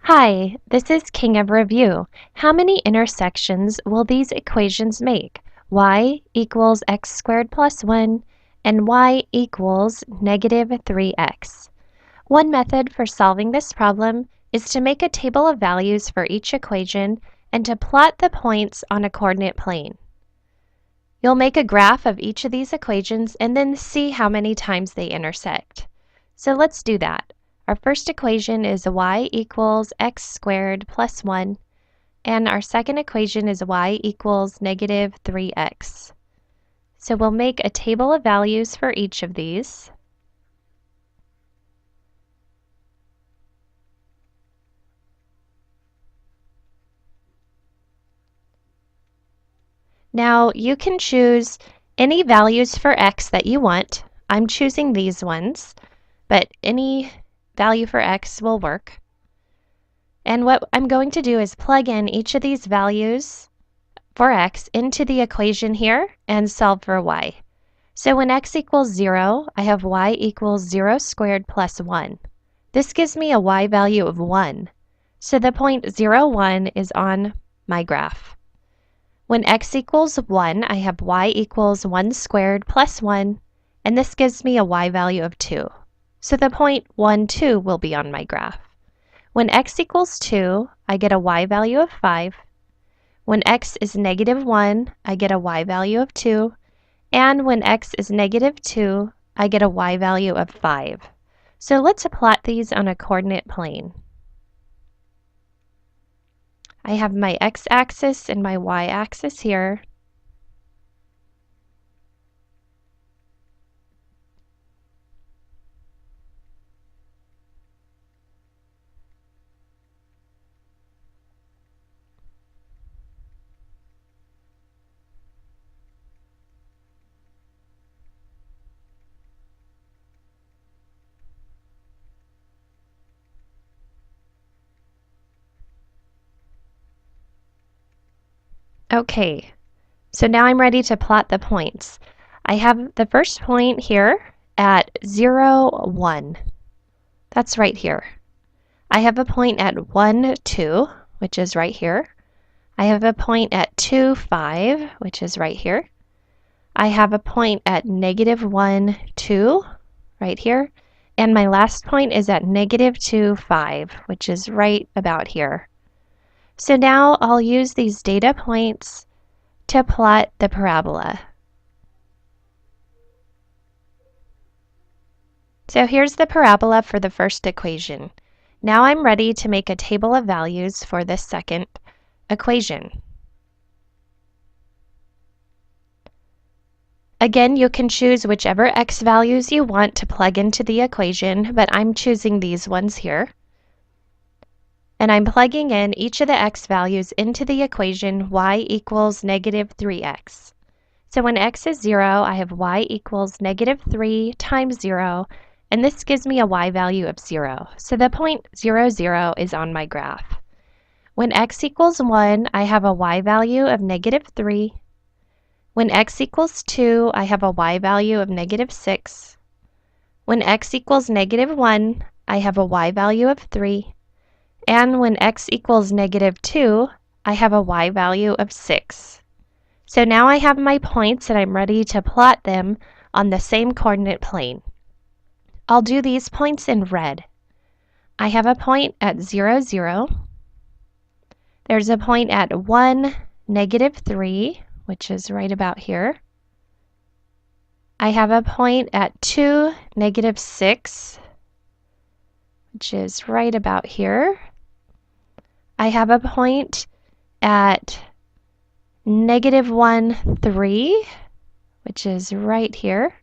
Hi, this is King of Review. How many intersections will these equations make? Y equals x squared plus 1 and y equals negative 3x. One method for solving this problem is to make a table of values for each equation and to plot the points on a coordinate plane. You'll make a graph of each of these equations and then see how many times they intersect. So let's do that. Our first equation is y equals x squared plus 1, and our second equation is y equals negative 3x. So we'll make a table of values for each of these. Now you can choose any values for x that you want. I'm choosing these ones, but any value for x will work. And what I'm going to do is plug in each of these values for x into the equation here and solve for y. So when x equals 0, I have y equals 0 squared plus 1. This gives me a y value of 1. So the point 0, 1 is on my graph. When x equals 1, I have y equals 1 squared plus 1, and this gives me a y value of 2. So the point 1, 2 will be on my graph. When x equals 2, I get a y value of 5. When x is negative 1, I get a y value of 2. And when x is negative 2, I get a y value of 5. So let's plot these on a coordinate plane. I have my x-axis and my y-axis here. Okay, so now I'm ready to plot the points. I have the first point here at 0, 1. That's right here. I have a point at 1, 2, which is right here. I have a point at 2, 5, which is right here. I have a point at negative 1, 2, right here. And my last point is at negative 2, 5, which is right about here. So now I'll use these data points to plot the parabola. So here's the parabola for the first equation. Now I'm ready to make a table of values for this second equation. Again, you can choose whichever x values you want to plug into the equation, but I'm choosing these ones here. And I'm plugging in each of the x values into the equation y equals negative 3x. So when x is 0, I have y equals negative 3 times 0, and this gives me a y value of 0. So the point 0, 0 is on my graph. When x equals 1, I have a y value of negative 3. When x equals 2, I have a y value of negative 6. When x equals negative 1, I have a y value of 3. And when x equals negative 2, I have a y value of 6. So now I have my points and I'm ready to plot them on the same coordinate plane. I'll do these points in red. I have a point at 0, 0. There's a point at 1, negative 3, which is right about here. I have a point at 2, negative 6, which is right about here. I have a point at negative 1, 3, which is right here.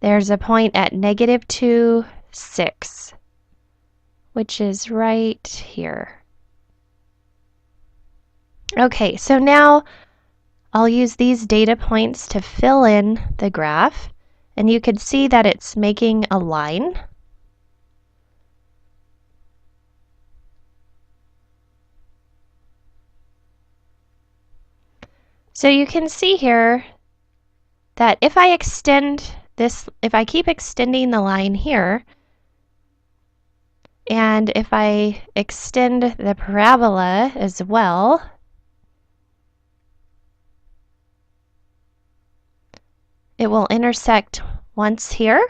There's a point at negative 2, 6, which is right here. Okay, so now I'll use these data points to fill in the graph, and you can see that it's making a line. So you can see here that if I extend this, if I keep extending the line here, And if I extend the parabola as well, it will intersect once here,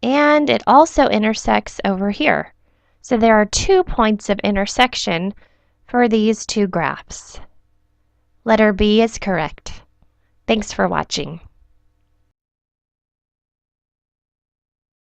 and it also intersects over here. So there are 2 points of intersection for these two graphs. Letter B is correct. Thanks for watching.